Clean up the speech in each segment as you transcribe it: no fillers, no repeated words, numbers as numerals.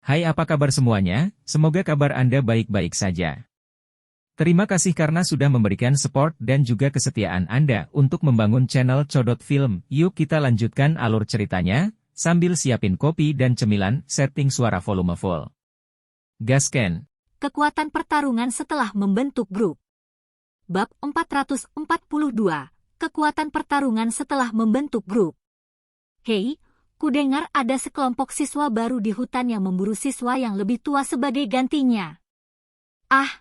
Hai, apa kabar semuanya? Semoga kabar Anda baik-baik saja. Terima kasih karena sudah memberikan support dan juga kesetiaan Anda untuk membangun channel Codot Film. Yuk kita lanjutkan alur ceritanya, sambil siapin kopi dan cemilan, setting suara volume full. Gasken. Kekuatan pertarungan setelah membentuk grup. Bab 442, Kekuatan pertarungan setelah membentuk grup. Hei, kudengar ada sekelompok siswa baru di hutan yang memburu siswa yang lebih tua sebagai gantinya. Ah,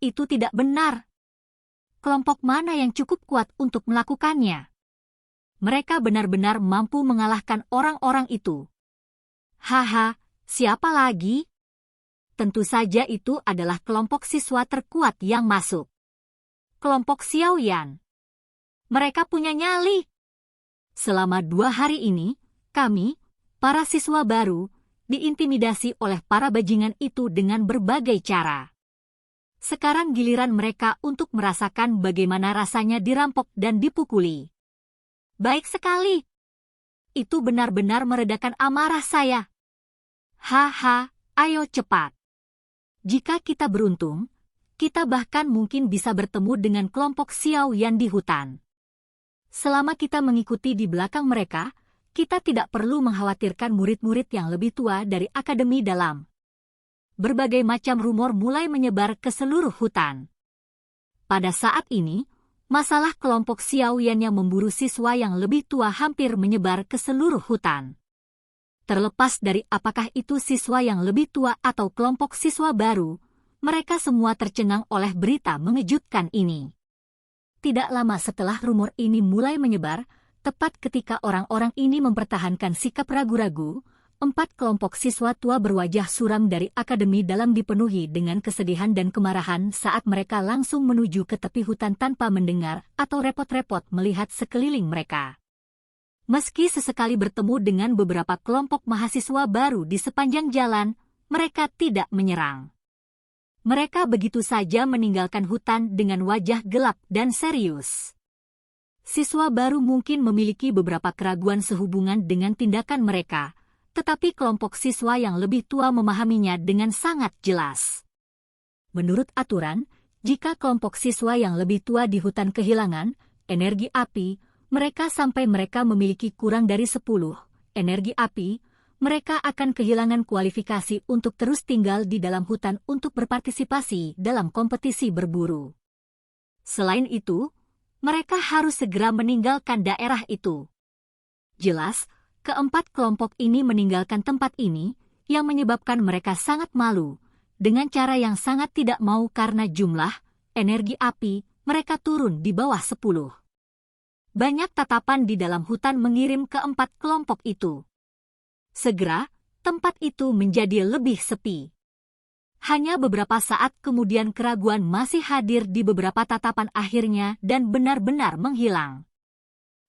itu tidak benar. Kelompok mana yang cukup kuat untuk melakukannya? Mereka benar-benar mampu mengalahkan orang-orang itu. Haha, siapa lagi? Tentu saja itu adalah kelompok siswa terkuat yang masuk. Kelompok Xiaoyan. Mereka punya nyali. Selama 2 hari ini, kami, para siswa baru, diintimidasi oleh para bajingan itu dengan berbagai cara. Sekarang giliran mereka untuk merasakan bagaimana rasanya dirampok dan dipukuli. Baik sekali. Itu benar-benar meredakan amarah saya. Haha, ayo cepat. Jika kita beruntung, kita bahkan mungkin bisa bertemu dengan kelompok Xiaoyan di hutan. Selama kita mengikuti di belakang mereka, kita tidak perlu mengkhawatirkan murid-murid yang lebih tua dari Akademi Dalam. Berbagai macam rumor mulai menyebar ke seluruh hutan. Pada saat ini, masalah kelompok Xiaoyan yang memburu siswa yang lebih tua hampir menyebar ke seluruh hutan. Terlepas dari apakah itu siswa yang lebih tua atau kelompok siswa baru, mereka semua tercengang oleh berita mengejutkan ini. Tidak lama setelah rumor ini mulai menyebar, tepat ketika orang-orang ini mempertahankan sikap ragu-ragu, 4 kelompok siswa tua berwajah suram dari Akademi Dalam dipenuhi dengan kesedihan dan kemarahan saat mereka langsung menuju ke tepi hutan tanpa mendengar atau repot-repot melihat sekeliling mereka. Meski sesekali bertemu dengan beberapa kelompok mahasiswa baru di sepanjang jalan, mereka tidak menyerang. Mereka begitu saja meninggalkan hutan dengan wajah gelap dan serius. Siswa baru mungkin memiliki beberapa keraguan sehubungan dengan tindakan mereka, tetapi kelompok siswa yang lebih tua memahaminya dengan sangat jelas. Menurut aturan, jika kelompok siswa yang lebih tua di hutan kehilangan energi api, mereka memiliki kurang dari 10 energi api, mereka akan kehilangan kualifikasi untuk terus tinggal di dalam hutan untuk berpartisipasi dalam kompetisi berburu. Selain itu, mereka harus segera meninggalkan daerah itu. Jelas, keempat kelompok ini meninggalkan tempat ini, yang menyebabkan mereka sangat malu, dengan cara yang sangat tidak mau karena jumlah energi api mereka turun di bawah 10. Banyak tatapan di dalam hutan mengirim keempat kelompok itu. Segera, tempat itu menjadi lebih sepi. Hanya beberapa saat kemudian keraguan masih hadir di beberapa tatapan akhirnya dan benar-benar menghilang.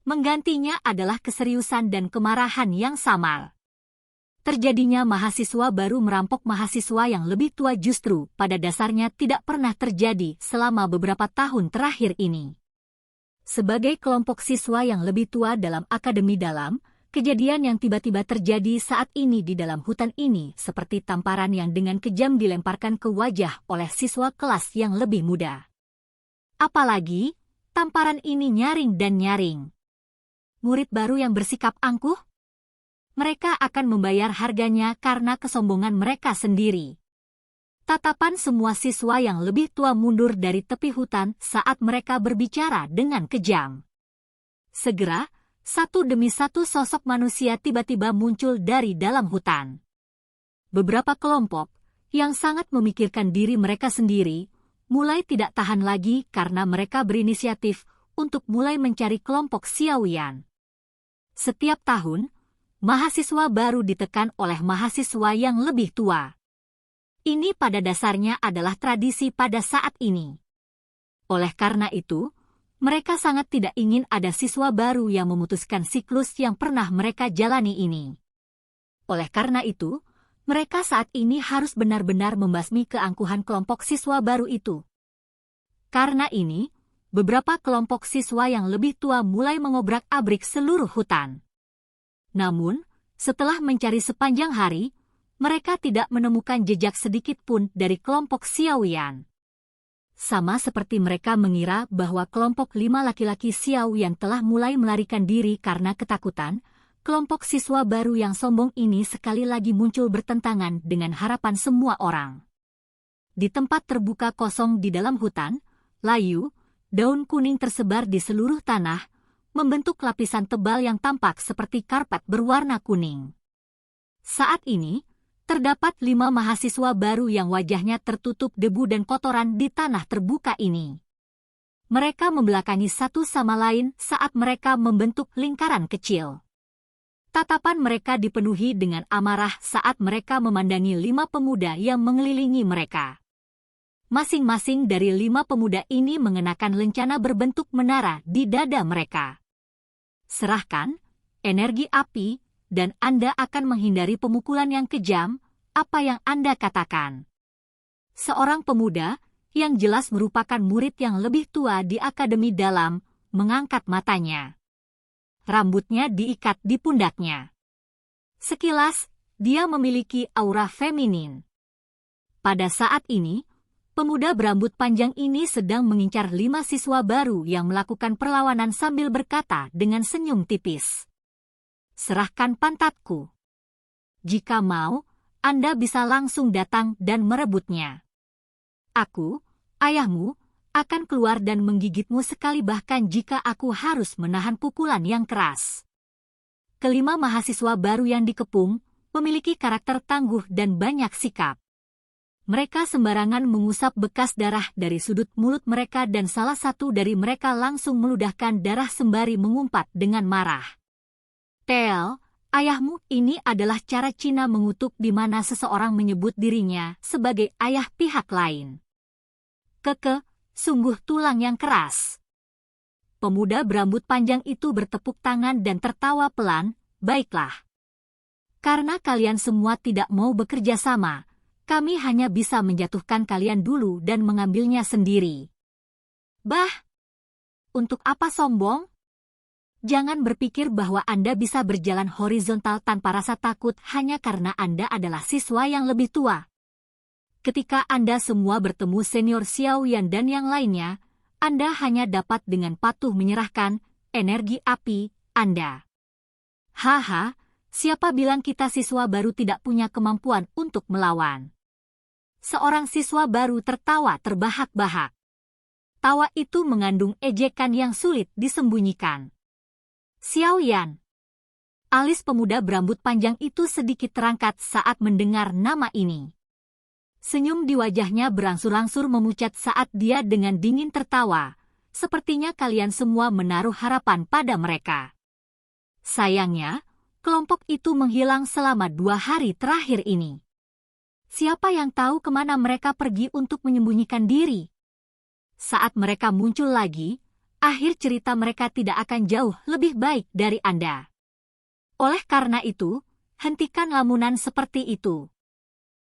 Menggantinya adalah keseriusan dan kemarahan yang samar. Terjadinya mahasiswa baru merampok mahasiswa yang lebih tua justru pada dasarnya tidak pernah terjadi selama beberapa tahun terakhir ini. Sebagai kelompok siswa yang lebih tua dalam Akademi Dalam, kejadian yang tiba-tiba terjadi saat ini di dalam hutan ini seperti tamparan yang dengan kejam dilemparkan ke wajah oleh siswa kelas yang lebih muda. Apalagi, tamparan ini nyaring dan nyaring. Murid baru yang bersikap angkuh? Mereka akan membayar harganya karena kesombongan mereka sendiri. Tatapan semua siswa yang lebih tua mundur dari tepi hutan saat mereka berbicara dengan kejam. Segera, satu demi satu sosok manusia tiba-tiba muncul dari dalam hutan. Beberapa kelompok, yang sangat memikirkan diri mereka sendiri, mulai tidak tahan lagi karena mereka berinisiatif untuk mulai mencari kelompok Xiaoyan. Setiap tahun, mahasiswa baru ditekan oleh mahasiswa yang lebih tua. Ini pada dasarnya adalah tradisi pada saat ini. Oleh karena itu, mereka sangat tidak ingin ada siswa baru yang memutuskan siklus yang pernah mereka jalani ini. Oleh karena itu, mereka saat ini harus benar-benar membasmi keangkuhan kelompok siswa baru itu. Karena ini, beberapa kelompok siswa yang lebih tua mulai mengobrak-abrik seluruh hutan. Namun, setelah mencari sepanjang hari, mereka tidak menemukan jejak sedikit pun dari kelompok Xiaoyan. Sama seperti mereka mengira bahwa kelompok 5 laki-laki Xiaoyan telah mulai melarikan diri karena ketakutan, kelompok siswa baru yang sombong ini sekali lagi muncul bertentangan dengan harapan semua orang. Di tempat terbuka kosong di dalam hutan, layu, daun kuning tersebar di seluruh tanah, membentuk lapisan tebal yang tampak seperti karpet berwarna kuning. Saat ini, terdapat 5 mahasiswa baru yang wajahnya tertutup debu dan kotoran di tanah terbuka ini. Mereka membelakangi satu sama lain saat mereka membentuk lingkaran kecil. Tatapan mereka dipenuhi dengan amarah saat mereka memandangi 5 pemuda yang mengelilingi mereka. Masing-masing dari 5 pemuda ini mengenakan lencana berbentuk menara di dada mereka. Serahkan energi api, dan Anda akan menghindari pemukulan yang kejam. Apa yang Anda katakan? Seorang pemuda, yang jelas merupakan murid yang lebih tua di Akademi Dalam, mengangkat matanya. Rambutnya diikat di pundaknya. Sekilas, dia memiliki aura feminin. Pada saat ini, pemuda berambut panjang ini sedang mengincar 5 siswa baru yang melakukan perlawanan sambil berkata dengan senyum tipis. Serahkan pantatku. Jika mau, Anda bisa langsung datang dan merebutnya. Aku, ayahmu, akan keluar dan menggigitmu sekali bahkan jika aku harus menahan pukulan yang keras. Kelima mahasiswa baru yang dikepung memiliki karakter tangguh dan banyak sikap. Mereka sembarangan mengusap bekas darah dari sudut mulut mereka dan salah satu dari mereka langsung meludahkan darah sembari mengumpat dengan marah. Tel, ayahmu, ini adalah cara Cina mengutuk di mana seseorang menyebut dirinya sebagai ayah pihak lain. Sungguh tulang yang keras. Pemuda berambut panjang itu bertepuk tangan dan tertawa pelan, baiklah. Karena kalian semua tidak mau bekerja sama, kami hanya bisa menjatuhkan kalian dulu dan mengambilnya sendiri. Bah! Untuk apa sombong? Jangan berpikir bahwa Anda bisa berjalan horizontal tanpa rasa takut hanya karena Anda adalah siswa yang lebih tua. Ketika Anda semua bertemu senior Xiaoyan dan yang lainnya, Anda hanya dapat dengan patuh menyerahkan energi api Anda. Haha, siapa bilang kita siswa baru tidak punya kemampuan untuk melawan? Seorang siswa baru tertawa terbahak-bahak. Tawa itu mengandung ejekan yang sulit disembunyikan. Xiaoyan. Alis pemuda berambut panjang itu sedikit terangkat saat mendengar nama ini. Senyum di wajahnya berangsur-angsur memucat saat dia dengan dingin tertawa. Sepertinya kalian semua menaruh harapan pada mereka. Sayangnya, kelompok itu menghilang selama 2 hari terakhir ini. Siapa yang tahu kemana mereka pergi untuk menyembunyikan diri? Saat mereka muncul lagi, akhir cerita mereka tidak akan jauh lebih baik dari Anda. Oleh karena itu, hentikan lamunan seperti itu.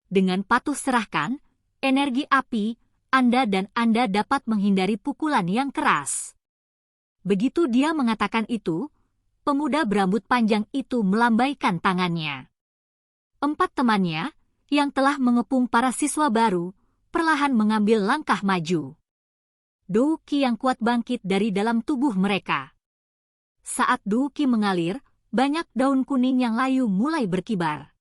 Dengan patuh serahkan energi api, Anda dan Anda dapat menghindari pukulan yang keras. Begitu dia mengatakan itu, pemuda berambut panjang itu melambaikan tangannya. 4 temannya, yang telah mengepung para siswa baru, perlahan mengambil langkah maju. Dou Qi yang kuat bangkit dari dalam tubuh mereka. Saat Dou Qi mengalir, banyak daun kuning yang layu mulai berkibar.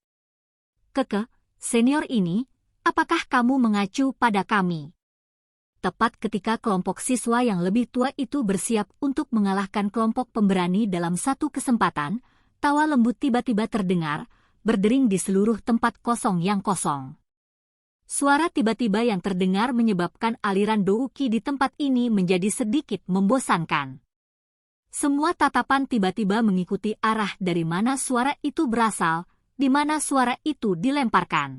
Senior ini, apakah kamu mengacu pada kami? Tepat ketika kelompok siswa yang lebih tua itu bersiap untuk mengalahkan kelompok pemberani dalam satu kesempatan, tawa lembut tiba-tiba terdengar, berdering di seluruh tempat kosong yang kosong. Suara tiba-tiba yang terdengar menyebabkan aliran Dou Qi di tempat ini menjadi sedikit membosankan. Semua tatapan tiba-tiba mengikuti arah dari mana suara itu berasal, di mana suara itu dilemparkan.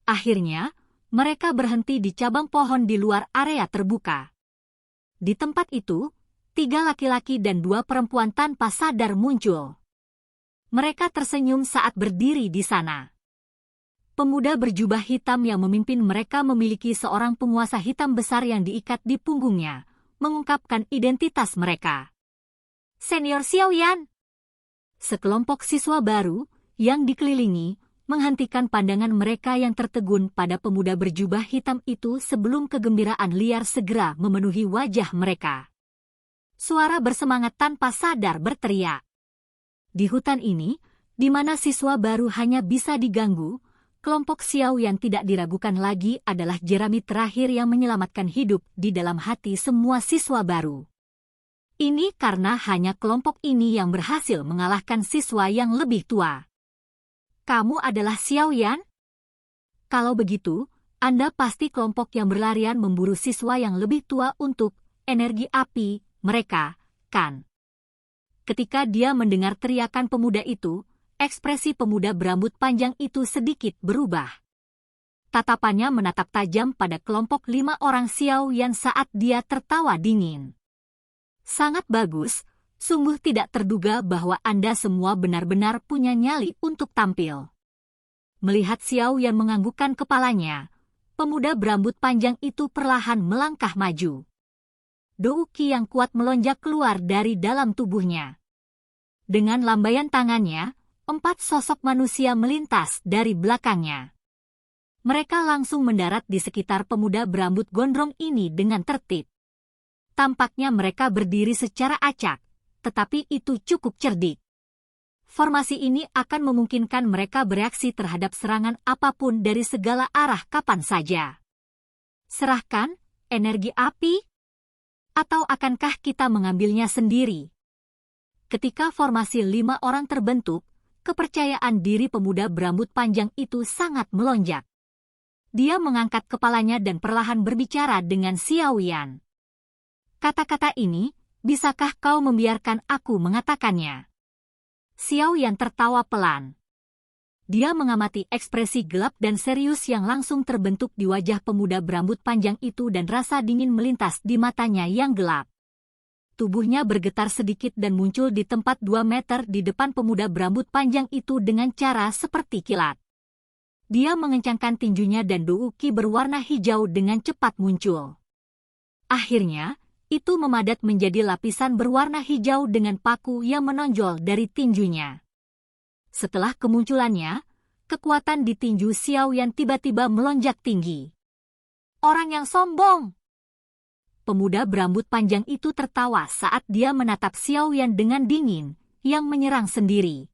Akhirnya, mereka berhenti di cabang pohon di luar area terbuka. Di tempat itu, 3 laki-laki dan 2 perempuan tanpa sadar muncul. Mereka tersenyum saat berdiri di sana. Pemuda berjubah hitam yang memimpin mereka memiliki seorang penguasa hitam besar yang diikat di punggungnya, mengungkapkan identitas mereka. Senior Xiaoyan. Sekelompok siswa baru, yang dikelilingi, menghentikan pandangan mereka yang tertegun pada pemuda berjubah hitam itu sebelum kegembiraan liar segera memenuhi wajah mereka. Suara bersemangat tanpa sadar berteriak. Di hutan ini, di mana siswa baru hanya bisa diganggu, kelompok Xiao yang tidak diragukan lagi adalah jerami terakhir yang menyelamatkan hidup di dalam hati semua siswa baru. Ini karena hanya kelompok ini yang berhasil mengalahkan siswa yang lebih tua. Kamu adalah Xiao Yan? Kalau begitu, Anda pasti kelompok yang berlarian memburu siswa yang lebih tua untuk energi api mereka, kan? Ketika dia mendengar teriakan pemuda itu, ekspresi pemuda berambut panjang itu sedikit berubah. Tatapannya menatap tajam pada kelompok 5 orang Xiao Yan saat dia tertawa dingin. Sangat bagus. Sungguh tidak terduga bahwa Anda semua benar-benar punya nyali untuk tampil. Melihat Xiao Yan menganggukkan kepalanya, pemuda berambut panjang itu perlahan melangkah maju. Douki yang kuat melonjak keluar dari dalam tubuhnya. Dengan lambaian tangannya, 4 sosok manusia melintas dari belakangnya. Mereka langsung mendarat di sekitar pemuda berambut gondrong ini dengan tertib. Tampaknya mereka berdiri secara acak, tetapi itu cukup cerdik. Formasi ini akan memungkinkan mereka bereaksi terhadap serangan apapun dari segala arah kapan saja. Serahkan energi api? Atau akankah kita mengambilnya sendiri? Ketika formasi 5 orang terbentuk, kepercayaan diri pemuda berambut panjang itu sangat melonjak. Dia mengangkat kepalanya dan perlahan berbicara dengan Xiao Yan. Kata-kata ini, bisakah kau membiarkan aku mengatakannya? Xiao Yan tertawa pelan. Dia mengamati ekspresi gelap dan serius yang langsung terbentuk di wajah pemuda berambut panjang itu dan rasa dingin melintas di matanya yang gelap. Tubuhnya bergetar sedikit dan muncul di tempat 2 meter di depan pemuda berambut panjang itu dengan cara seperti kilat. Dia mengencangkan tinjunya dan douki berwarna hijau dengan cepat muncul. Akhirnya, itu memadat menjadi lapisan berwarna hijau dengan paku yang menonjol dari tinjunya. Setelah kemunculannya, kekuatan di tinju Xiao Yan tiba-tiba melonjak tinggi. Orang yang sombong! Pemuda berambut panjang itu tertawa saat dia menatap Xiao Yan dengan dingin, yang menyerang sendiri.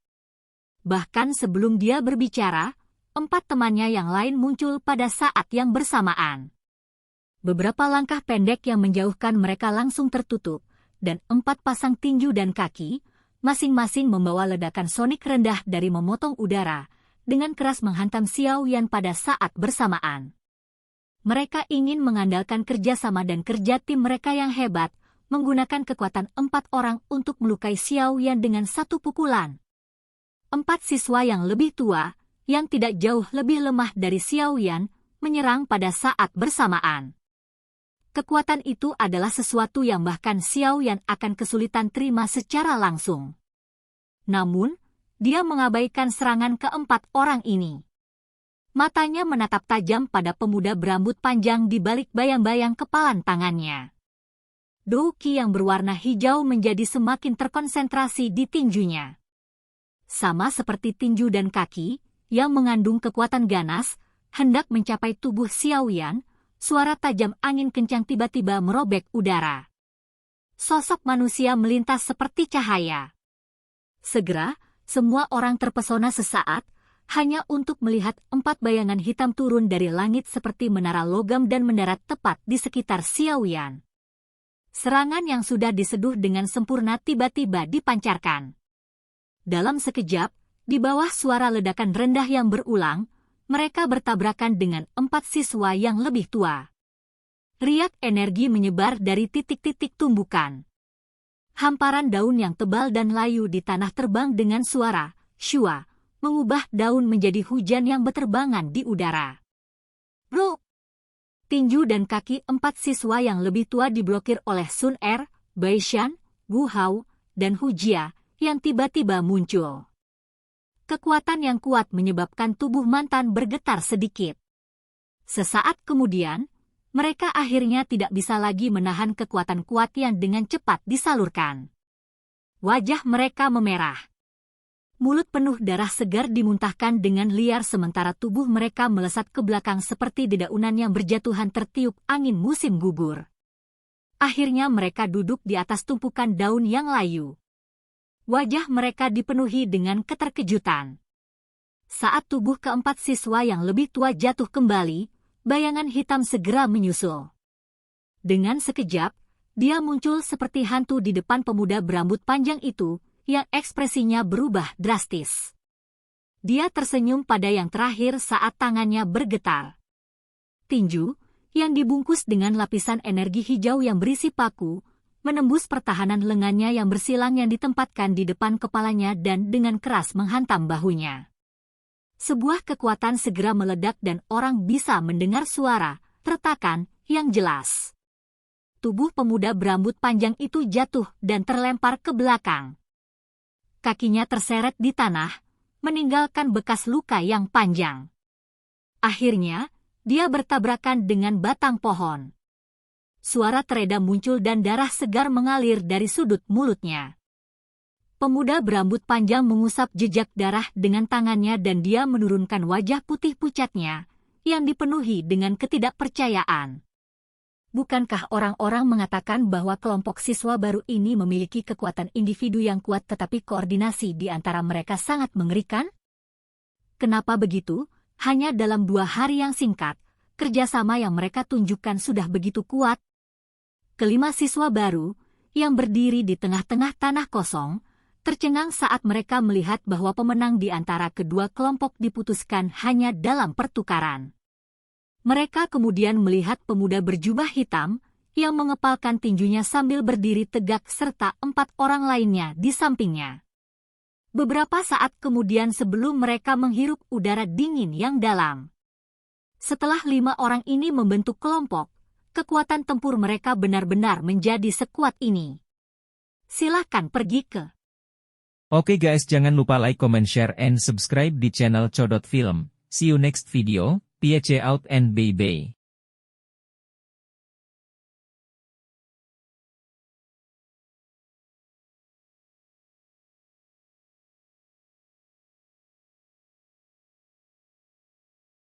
Bahkan sebelum dia berbicara, 4 temannya yang lain muncul pada saat yang bersamaan. Beberapa langkah pendek yang menjauhkan mereka langsung tertutup, dan 4 pasang tinju dan kaki, masing-masing membawa ledakan sonik rendah dari memotong udara, dengan keras menghantam Xiao Yan pada saat bersamaan. Mereka ingin mengandalkan kerjasama dan kerja tim mereka yang hebat, menggunakan kekuatan 4 orang untuk melukai Xiao Yan dengan 1 pukulan. 4 siswa yang lebih tua, yang tidak jauh lebih lemah dari Xiao Yan, menyerang pada saat bersamaan. Kekuatan itu adalah sesuatu yang bahkan Xiao Yan akan kesulitan terima secara langsung. Namun, dia mengabaikan serangan ke-4 orang ini. Matanya menatap tajam pada pemuda berambut panjang di balik bayang-bayang kepalan tangannya. Douki yang berwarna hijau menjadi semakin terkonsentrasi di tinjunya. Sama seperti tinju dan kaki, yang mengandung kekuatan ganas, hendak mencapai tubuh Xiao Yan, suara tajam angin kencang tiba-tiba merobek udara. Sosok manusia melintas seperti cahaya. Segera, semua orang terpesona sesaat, hanya untuk melihat 4 bayangan hitam turun dari langit seperti menara logam dan mendarat tepat di sekitar Xiao Yan. Serangan yang sudah diseduh dengan sempurna tiba-tiba dipancarkan. Dalam sekejap, di bawah suara ledakan rendah yang berulang, mereka bertabrakan dengan 4 siswa yang lebih tua. Riak energi menyebar dari titik-titik tumbukan. Hamparan daun yang tebal dan layu di tanah terbang dengan suara shua, mengubah daun menjadi hujan yang berterbangan di udara. Ruk! Tinju dan kaki 4 siswa yang lebih tua diblokir oleh Sun Er, Baishan, Wu Hao, dan Hu Jia, yang tiba-tiba muncul. Kekuatan yang kuat menyebabkan tubuh mantan bergetar sedikit. Sesaat kemudian, mereka akhirnya tidak bisa lagi menahan kekuatan kuat yang dengan cepat disalurkan. Wajah mereka memerah. Mulut penuh darah segar dimuntahkan dengan liar sementara tubuh mereka melesat ke belakang seperti dedaunan yang berjatuhan tertiup angin musim gugur. Akhirnya mereka duduk di atas tumpukan daun yang layu. Wajah mereka dipenuhi dengan keterkejutan. Saat tubuh keempat siswa yang lebih tua jatuh kembali, bayangan hitam segera menyusul. Dengan sekejap, dia muncul seperti hantu di depan pemuda berambut panjang itu, yang ekspresinya berubah drastis. Dia tersenyum pada yang terakhir saat tangannya bergetar. Tinju, yang dibungkus dengan lapisan energi hijau yang berisi paku, menembus pertahanan lengannya yang bersilang yang ditempatkan di depan kepalanya dan dengan keras menghantam bahunya. Sebuah kekuatan segera meledak dan orang bisa mendengar suara retakan yang jelas. Tubuh pemuda berambut panjang itu jatuh dan terlempar ke belakang. Kakinya terseret di tanah, meninggalkan bekas luka yang panjang. Akhirnya, dia bertabrakan dengan batang pohon. Suara teredam muncul dan darah segar mengalir dari sudut mulutnya. Pemuda berambut panjang mengusap jejak darah dengan tangannya dan dia menurunkan wajah putih pucatnya, yang dipenuhi dengan ketidakpercayaan. Bukankah orang-orang mengatakan bahwa kelompok siswa baru ini memiliki kekuatan individu yang kuat tetapi koordinasi di antara mereka sangat mengerikan? Kenapa begitu? Hanya dalam 2 hari yang singkat, kerjasama yang mereka tunjukkan sudah begitu kuat. Kelima siswa baru, yang berdiri di tengah-tengah tanah kosong, tercengang saat mereka melihat bahwa pemenang di antara kedua kelompok diputuskan hanya dalam pertukaran. Mereka kemudian melihat pemuda berjubah hitam, yang mengepalkan tinjunya sambil berdiri tegak serta 4 orang lainnya di sampingnya. Beberapa saat kemudian sebelum mereka menghirup udara dingin yang dalam. Setelah 5 orang ini membentuk kelompok, kekuatan tempur mereka benar-benar menjadi sekuat ini. Silahkan pergi ke. Oke guys, jangan lupa like, comment, share, and subscribe di channel Codot Film. See you next video. Peace out and bye-bye.